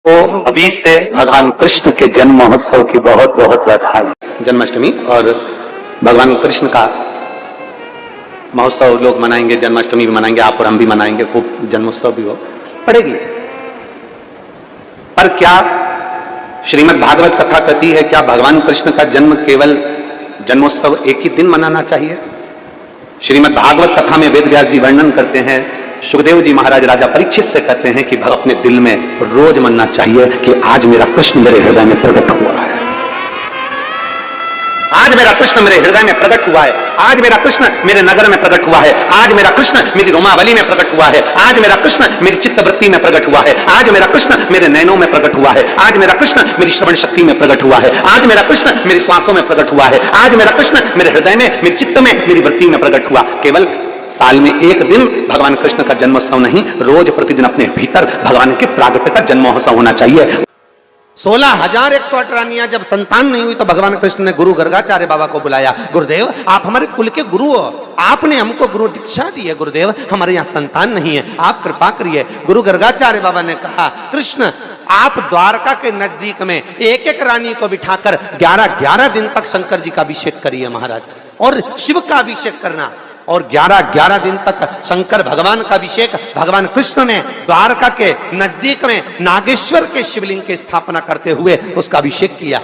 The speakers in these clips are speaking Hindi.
तो अभी से भगवान कृष्ण के जन्म महोत्सव की बहुत बहुत बधाई। जन्माष्टमी और भगवान कृष्ण का महोत्सव लोग मनाएंगे, जन्माष्टमी भी मनाएंगे, आप और हम भी मनाएंगे, खूब जन्मोत्सव भी हो पड़ेगी। पर क्या श्रीमद् भागवत कथा कहती है क्या भगवान कृष्ण का जन्म केवल जन्मोत्सव एक ही दिन मनाना चाहिए? श्रीमद् भागवत कथा में वेद व्यास जी वर्णन करते हैं, सुखदेव जी महाराज राजा परीक्षित से कहते हैं कि भक्त अपने दिल में रोज मानना चाहिए कि आज मेरा कृष्ण मेरे हृदय में प्रकट हुआ है, आज मेरा कृष्ण मेरे हृदय में प्रकट हुआ है, आज मेरा कृष्ण मेरे नगर में प्रकट हुआ है, आज मेरा कृष्ण मेरी रोमावली में प्रकट हुआ है, आज मेरा कृष्ण मेरी चित्तवृत्ति में प्रकट हुआ है, आज मेरा कृष्ण मेरे नयनों में प्रकट हुआ है, आज मेरा कृष्ण मेरी श्रवण शक्ति में प्रकट हुआ है, आज मेरा कृष्ण मेरी श्वासों में प्रकट हुआ है, आज मेरा कृष्ण मेरे हृदय में, मेरे चित्त में, मेरी वृत्ति में प्रकट हुआ। केवल साल में एक दिन भगवान कृष्ण का जन्मोत्सव नहीं, रोज प्रतिदिन अपने भीतर भगवान के प्रागट्य का जन्मोत्सव होना चाहिए। 16,108 रानियां जब संतान नहीं हुई तो भगवान कृष्ण ने गुरु गर्गाचार्य बाबा को बुलाया। गुरुदेव आप हमारे कुल के गुरु हो, आपने हमको गुरु दीक्षा दी है, गुरुदेव हमारे यहाँ संतान नहीं है, आप कृपा करिए। गुरु गर्गाचार्य बाबा ने कहा, कृष्ण आप द्वारका के नजदीक में एक एक रानी को बिठाकर 11-11 दिन तक शंकर जी का अभिषेक करिए महाराज, और शिव का अभिषेक करना, और 11-11 दिन तक शंकर भगवान का अभिषेक भगवान कृष्ण ने द्वारका के नजदीक में नागेश्वर के शिवलिंग की स्थापना करते हुए उसका अभिषेक किया।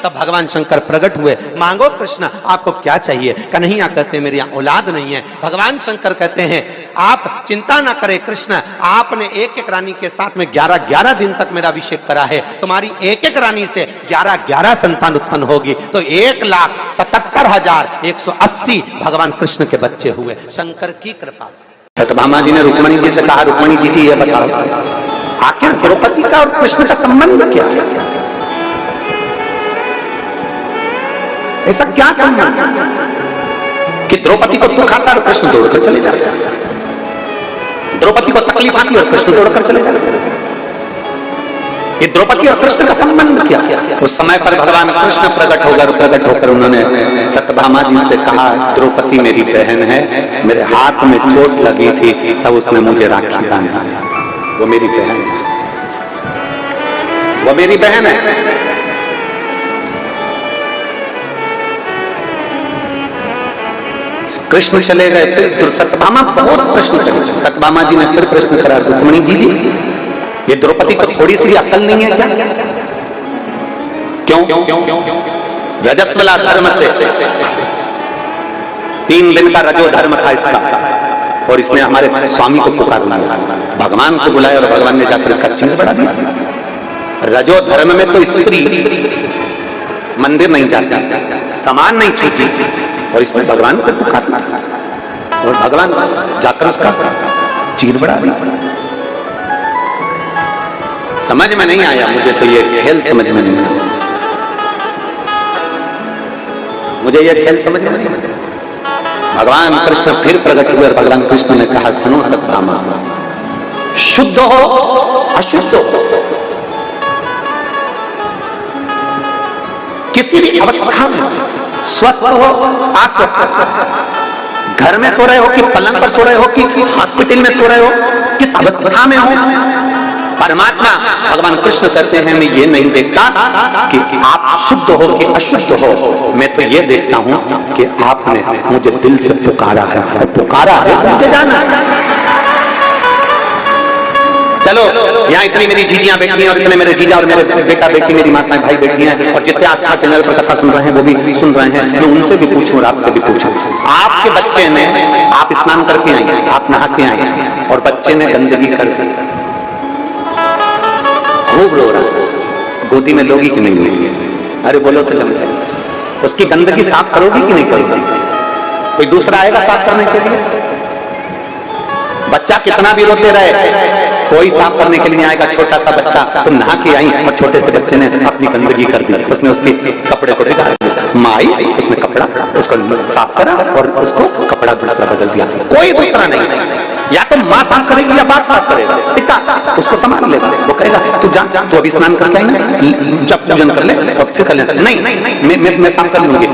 तब भगवान शंकर प्रकट हुए। मांगो कृष्ण आपको क्या चाहिए? कन्हैया कहते हैं मेरे यहाँ औलाद नहीं है। भगवान शंकर कहते हैं आप चिंता ना करें कृष्ण, आपने एक एक रानी के साथ में 11-11 दिन तक मेरा अभिषेक करा है, तुम्हारी एक एक रानी से 11-11 संतान उत्पन्न होगी, तो 1,77,180 भगवान कृष्ण के बच्चे हुए शंकर की कृपा से। सत्यभामा जी ने रुक्मणी जी से कहा, रुक्मणी जी ये बताओ आखिर द्रौपदी का और कृष्ण का संबंध क्या है? ऐसा क्या संबंध कि द्रौपदी को दुख आता और कृष्ण दौड़कर चले जाते, द्रौपदी को तकलीफ आती और कृष्ण दौड़कर चले जाते? ये द्रौपदी और कृष्ण का संबंध क्या? उस समय पर भगवान कृष्ण प्रकट होकर उन्होंने सत्यभामा जी से कहा, द्रौपदी मेरी बहन है, मेरे हाथ में चोट लगी थी तब उसने मुझे राखी बांधा, वो मेरी बहन है, वो मेरी बहन है। कृष्ण चले गए, फिर सत्यभामा बहुत प्रश्न करे, सत्यभामा जी ने फिर प्रश्न करा, रुक्मणी जी ये द्रौपदी को थोड़ी सी अकल नहीं है क्या? क्यों? रजस्वला धर्म से 3 दिन का रजो धर्म था इसका, और इसने हमारे स्वामी को पुकार लिया, भगवान को बुलाया और भगवान ने जाकर इसका चिन्ह बढ़ा दिया। रजो धर्म में तो स्त्री मंदिर नहीं जाती, सामान नहीं छूती, और इसने भगवान को पुकार लिया और भगवान जाकर उसका चिन्ह बढ़ा दिया। समझ में नहीं आया मुझे, तो ये खेल समझ में नहीं आया, मुझे ये खेल समझ में नहीं आया। भगवान कृष्ण फिर प्रकट हुए और भगवान कृष्ण ने कहा, सुनो सत्यभामा, शुद्ध हो अशुद्ध हो, किसी भी अवस्था में, स्वस्थ हो अस्वस्थ, घर में सो रहे हो कि पलंग पर सो रहे हो कि हॉस्पिटल में सो रहे हो, किस अवस्था में हो, परमात्मा भगवान कृष्ण कहते हैं मैं ये नहीं देखता कि आप शुद्ध हो कि अशुद्ध हो, मैं तो ये देखता हूं कि आपने मुझे दिल से पुकारा है, मुझे जाना है। चलो यहाँ इतनी मेरी जीजियां बैठी हैं और इतने मेरे जीजा और मेरे बेटा बेटी, मेरी माताएं भाई बैठी हैं, और जितने आस्था चैनल पर कथा सुन रहे हैं वो भी सुन रहे हैं, मैं उनसे भी पूछूं और आपसे भी पूछूं, आपके बच्चे ने, आप स्नान करके आए, आप नहा के आए और बच्चे ने गंदगी कर दी, खूब रो रहा, गोदी में लोगी कि नहीं लोगी? अरे बोलो तो जम जाए, उसकी गंदगी साफ करोगी कि नहीं करोगी? कोई दूसरा आएगा साफ करने के लिए? बच्चा कितना भी रोते रहे, कोई साफ करने के लिए नहीं आएगा। छोटा सा बच्चा, तुम नहा के आई और छोटे से बच्चे ने अपनी गंदगी कर दी, उसने उसके कपड़े को बिगाड़ दिया, माई उसने कपड़ा उसको साफ करा और उसको कपड़ा दूसरा बदल दिया, कोई दूसरा नहीं, या तो माँ साफ करेगी या बाप साफ करेगा, पिता उसको संभाल लेगा, वो कहेगा तू जा, तू अभी स्नान करके आई ना, जब पूजन कर ले और फिर कर ले, नहीं मैं साफ कर लूंगी।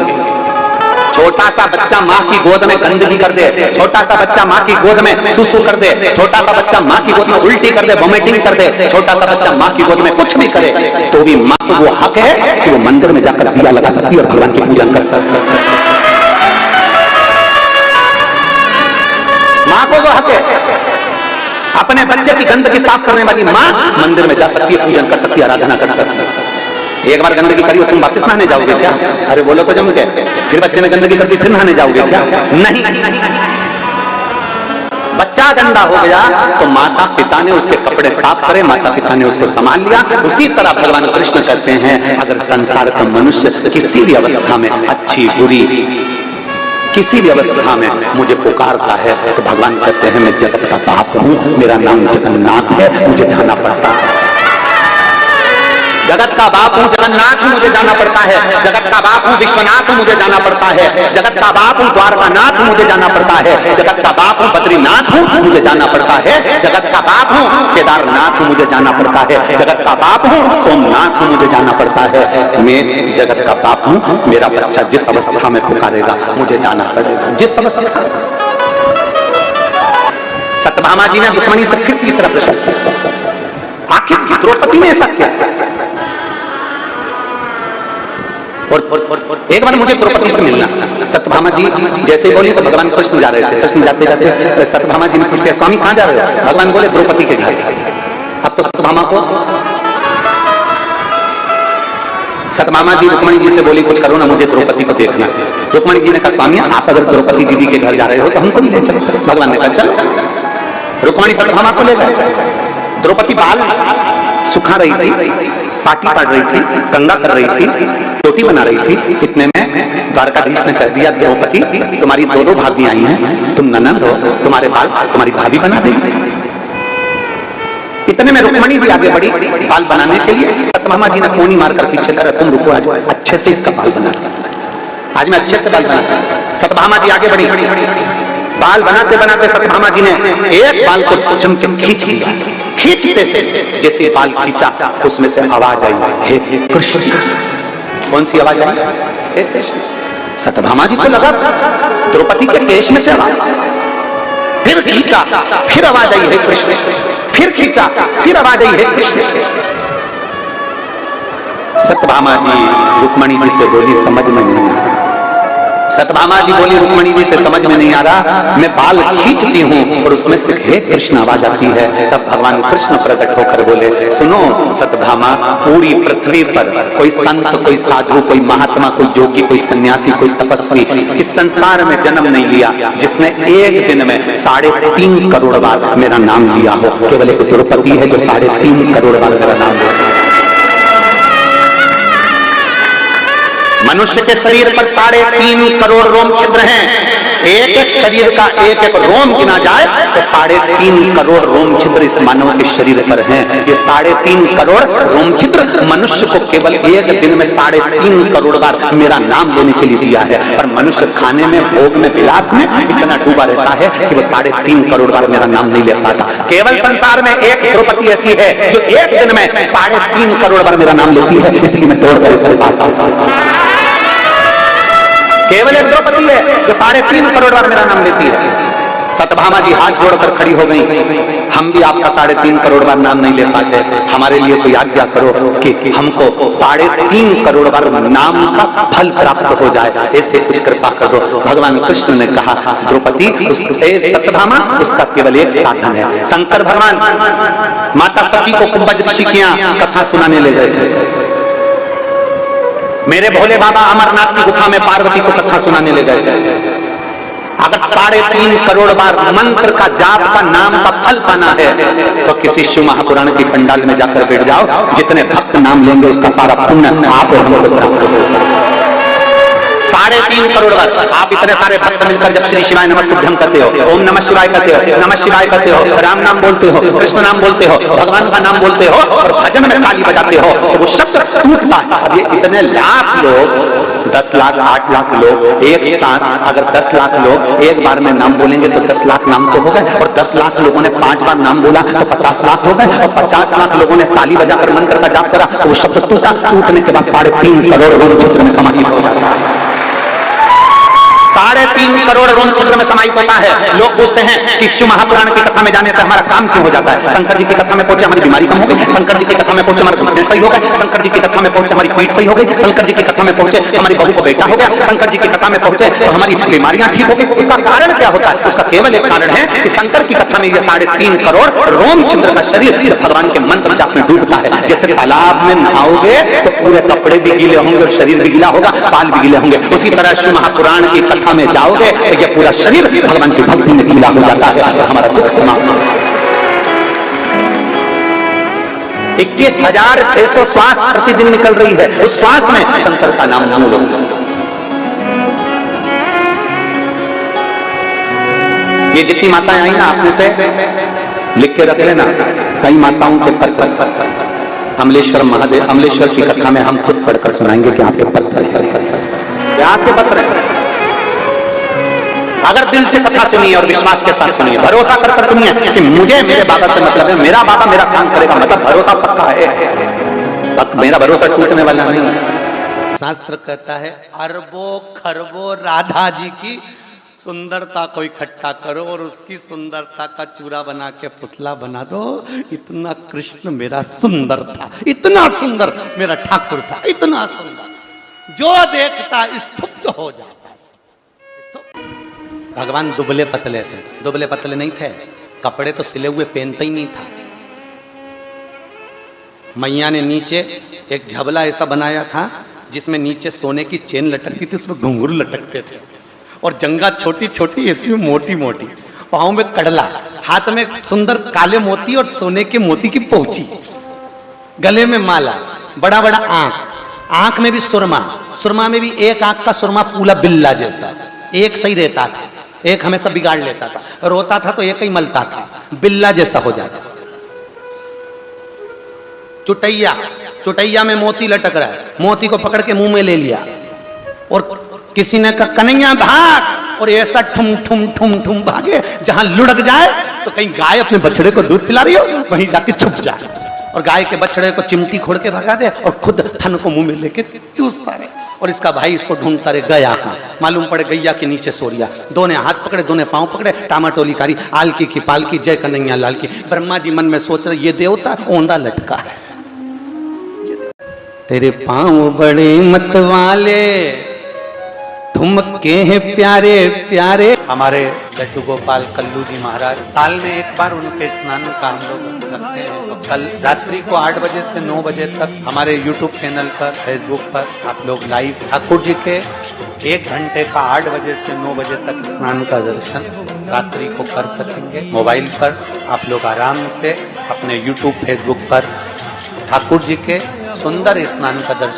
छोटा सा बच्चा माँ की गोद में गंदगी कर दे, छोटा सा बच्चा माँ की गोद में सुसु कर दे, छोटा सा बच्चा माँ की गोद में उल्टी कर दे, वोमिटिंग कर दे, छोटा सा बच्चा माँ की गोद में कुछ भी करे, तो भी माँ को वो हक है कि वो मंदिर में जाकर दिया लगा सकती है और भगवान की पूजन कर सकती है। माँ को वो हक है। अपने बच्चे की गंदगी साफ करने वाली माँ मंदिर में जा सकती है, पूजन कर सकती है, आराधना कर सकती है। एक बार गंदगी करी तुम वापस नहाने जाओगे क्या? अरे बोलो तो जम के। फिर बच्चे ने गंदगी कर दी फिर नहाने जाओगे क्या? नहीं। बच्चा गंदा हो गया तो माता पिता ने उसके कपड़े साफ करे, माता पिता ने उसको संभाल लिया। उसी तरह भगवान कृष्ण कहते हैं अगर संसार का मनुष्य किसी भी अवस्था में अच्छी बुरी किसी भी अवस्था में मुझे पुकारता है तो भगवान कहते हैं मैं जगत का बाप हूं, मेरा नाम जगन्नाथ है, मुझे जाना पड़ता है। जगत का बाप हूं जगन्नाथ हूं, मुझे जाना पड़ता है। जगत का बाप हूं विश्वनाथ हूं, मुझे जाना पड़ता है। जगत का बाप हूं द्वारकानाथ हूं, मुझे जाना पड़ता है। जगत का बाप हूं बद्रीनाथ हूं, मुझे जाना पड़ता है। जगत का बाप हूं केदारनाथ हूं, मुझे जाना पड़ता है। जगत का बाप हूं सोमनाथ हूं, मुझे जाना पड़ता है। मैं जगत का बाप हूं, मेरा बच्चा जिस अवस्था में पुकारेगा मुझे जाना पड़ेगा, जिस अवस्था। सत्यभामा जी ने रुक्मिणी से फिर तीसरा प्रश्न किया, आखिर द्रौपदी में ऐसा क्या? और एक बार मुझे द्रौपदी से मिलना। सत्यभामा जी जैसे बोली तो भगवान कृष्ण जा रहे थे। कृष्ण जाते जाते सत्यभामा जी ने पूछा स्वामी कहां जा रहे हो? भगवान बोले द्रौपदी के घर। अब तो सत्यभामा को सत्यभामा जी रुक्मिणी जी से बोली कुछ करो ना, मुझे द्रौपदी को देखना। रुक्मिणी जी ने कहा स्वामी आप अगर द्रौपदी दीदी के घर जा रहे हो तो हमको भी ले चलो। भगवान ने कहा चल। रुक्मिणी सत्यभामा को ले गए। द्रौपदी बाल सुखा रही थी, पाटी पाड़ रही थी, कंगा कर रही थी, रोटी बना रही थी। इतने में द्वारकाधीश ने कह दिया द्रौपदी तुम्हारी दो भाभी आई हैं, तुम ननद हो, तुम्हारे बाल तुम्हारी भाभी बना देंगे। इतने में रुक्मिणी भी आगे बढ़ी बाल बनाने के लिए। सत्यभामा जी ने कोनी मारकर पीछे करा तुम रुको, आज अच्छे से इसका बाल बना, आज मैं अच्छे से बाल बना। सत्यभामा जी आगे बढ़ी, बाल बनाते बनाते सत्यभामा जी ने एक बाल को चमचम खींच लिया। खींचते से जैसे बाल खींचा उसमें से आवाज आई हे कृष्ण। कौन सी आवाज आई? हे कृष्ण। सत्यभामा जी को लगा द्रौपदी के केश में से आवाज, फिर खींचा फिर आवाज आई हे कृष्ण, फिर खींचा फिर आवाज आई हे कृष्ण। सत्यभामा जी रुक्मिणी जी से बोली समझ में नहीं आ रहा। सत्यभामा जी बोली रुक्मिणी जी से समझ में नहीं आ रहा, मैं बाल खींचती हूँ और उसमें से हे कृष्ण आवाज आती है। तब भगवान कृष्ण प्रकट होकर बोले सुनो सत्यभामा, पूरी पृथ्वी पर कोई संत, कोई साधु, कोई महात्मा, कोई योगी, कोई सन्यासी, कोई तपस्वी इस संसार में जन्म नहीं लिया जिसने एक दिन में 3.5 करोड़ बार मेरा नाम लिया हो। केवल एक द्रौपदी है जो 3.5 करोड़ बार मेरा नाम लिया। मनुष्य के शरीर पर 3.5 करोड़ रोम छिद्र हैं। एक एक शरीर का एक एक रोम गिना जाए तो 3.5 करोड़ रोम छिद्र इस मानव के शरीर पर हैं। ये 3.5 करोड़ रोम छिद्र मनुष्य को केवल एक दिन में 3.5 करोड़ बार मेरा नाम लेने के लिए दिया है। और मनुष्य खाने में, भोग में, विलास में इतना डूबा रहता है कि वो 3.5 करोड़ बार मेरा नाम नहीं ले पाता। केवल संसार में एक द्रौपदी ऐसी है जो एक दिन में 3.5 करोड़ बार मेरा नाम लेती है, इसलिए मैं तोड़कर इसके पास आता। केवल एक द्रौपदी है जो 3.5 करोड़ बार मेरा नाम लेती है। सत्यभामा जी हाथ जोड़कर खड़ी हो गई, हम भी आपका 3.5 करोड़ बार नाम नहीं ले पाते, हमारे लिए कोई आज्ञा करो कि हमको 3.5 करोड़ बार नाम का फल प्राप्त हो जाए, ऐसे कुछ कृपा कर दो। भगवान कृष्ण ने कहा द्रौपदी सत्यभामा उसका केवल एक साधन है। शंकर भगवान माता सती को कुंभज ऋषियां कथा सुनाने ले गए थे। मेरे भोले बाबा अमरनाथ की गुफा में पार्वती को कथा सुनाने ले गए। अगर 3.5 करोड़ बार मंत्र का, जाप का, नाम का फल पाना है तो किसी शिव महापुराण की पंडाल में जाकर बैठ जाओ, जितने भक्त नाम लेंगे उसका सारा पुण्य आप हमको प्राप्त होगा। 3.5 करोड़ बार आप इतने सारे भक्त मिलकर जब श्री शिवाय नमस्तुभ्यं करते हो, ओम नमः शिवाय कहते हो, नमः शिवाय कहते हो, राम नाम बोलते हो, कृष्ण नाम बोलते हो, भगवान का नाम बोलते हो और भजन में ताली बजाते हो तो वो शब्द टूटता है। अब ये इतने लाख लोग, 10 लाख 8 लाख लोग एक साथ, अगर 10 लाख लोग एक बार में नाम बोलेंगे तो 10 लाख नाम तो हो गए, और 10 लाख लोगों ने 5 बार नाम बोला तो 50 लाख हो गए, और 50 लाख लोगों ने ताली बजाकर मंत्र का जाप करा तो वो शब्द टूटा। टूटने के बाद 3.5 करोड़ रोम चित्र में समाहित हो जाता है। 3.5 करोड़ रोम छिद्र में समाहित होता है। लोग पूछते हैं कि शिव महापुराण की कथा में जाने से हमारा काम क्यों हो जाता है? शंकर जी की कथा में पहुंचे हमारी बीमारी कम हो गई, शंकर जी की कथा में पहुंचे हमारा घुटने सही हो गए, शंकर जी की कथा में पहुंचे हमारी पीठ सही हो गई, शंकर जी की कथा में पहुंचे हमारी बहू को बेटा हो गया, शंकर जी की कथा में पहुंचे तो हमारी बीमारियां ठीक हो गई। उसका कारण क्या होता है? उसका केवल एक कारण है कि शंकर की कथा में ये 3.5 करोड़ रोम छिद्र का शरीर भगवान के मंत्र जाप में डूबता है। जैसे तालाब में नहाओगे तो पूरे कपड़े भी गीले होंगे और शरीर भी गीला होगा, बाल भी गीले होंगे, उसी तरह शिव महापुराण की कथा में जाओगे तो ये पूरा शरीर भगवान की भक्ति में गीला हो जाता है और हमारा दुख समाप्त होता है। 21,600 श्वास प्रतिदिन निकल रही है, उस श्वास में शंकर का नाम नाम लो। ये जितनी माताएं आई ना, आपने से लिख के रख लेना, कई माताओं के पत्र अमलेश्वर महादेव, अमलेश्वर की कथा में हम खुद पढ़कर सुनाएंगे कि आपके पत्र है, आपके पत्र है। अगर दिल से कथा सुनिए और विश्वास के साथ सुनिए, भरोसा कर सुनिए कि मुझे मेरे बाबा से मतलब है, मेरा बाबा मेरा काम करेगा, मतलब भरोसा पक्का है, मेरा भरोसा टूटने वाला नहीं है। शास्त्र कहता है अरबों खरबों राधा जी की सुंदरता को इकट्ठा करो और उसकी सुंदरता का चूरा बना के पुतला बना दो। इतना कृष्ण मेरा सुंदर था, इतना सुंदर मेरा ठाकुर था, इतना सुंदर, जो देखता स्तुप्त हो जाता। भगवान दुबले पतले थे, दुबले पतले नहीं थे, कपड़े तो सिले हुए पहनते ही नहीं था। मैया ने नीचे एक झबला ऐसा बनाया था जिसमें नीचे सोने की चेन लटकती थी, उसमें घुंघरू लटकते थे, और जंगा छोटी छोटी ऐसी मोटी मोटी, पाँव में कड़ला, हाथ में सुंदर काले मोती और सोने के मोती की पोची, गले में माला, बड़ा बड़ा आंख, आंख में भी सुरमा, सुरमा में भी एक आंख का सुरमा पूरा बिल्ला जैसा, एक सही रहता था, एक हमेशा बिगाड़ लेता था, रोता था तो एक ही मलता था, बिल्ला जैसा हो जाता। चुटैया, चुटैया में मोती लटक रहा है, मोती को पकड़ के मुंह में ले लिया, और किसी ने कहा कन्हैया भाग, और ऐसा ठुम ठुम ठुम ठुम भागे, जहां लुढ़क जाए तो कहीं गाय अपने बछड़े को दूध पिला रही हो, वहीं जाके छुप जाए, और गाय के बछड़े को चिमटी खोड़ के भगा दे और खुद थन को मुंह में लेके चूसता रहे, और इसका भाई इसको ढूंढता रहे, गया कहां, मालूम पड़े गैया के नीचे सोरिया, दोनों हाथ पकड़े, दोनों पांव पकड़े, टामाटोली कारी, आलकी की पालकी, जय कन्हैया लाल की। ब्रह्मा जी मन में सोच रहे ये देवता ओंदा लटका है, तेरे पांव बड़े मत वाले, ठुमके हैं प्यारे प्यारे। हमारे लड्डू गोपाल कल्लू जी महाराज साल में एक बार उनके स्नान का हम लोग रखते हैं, तो कल रात्रि को 8 बजे से 9 बजे तक हमारे YouTube चैनल पर, फेसबुक पर आप लोग लाइव ठाकुर जी के 1 घंटे का 8 बजे से 9 बजे तक स्नान का दर्शन रात्रि को कर सकेंगे। मोबाइल पर आप लोग आराम से अपने YouTube फेसबुक पर ठाकुर जी के सुंदर स्नान का दर्शन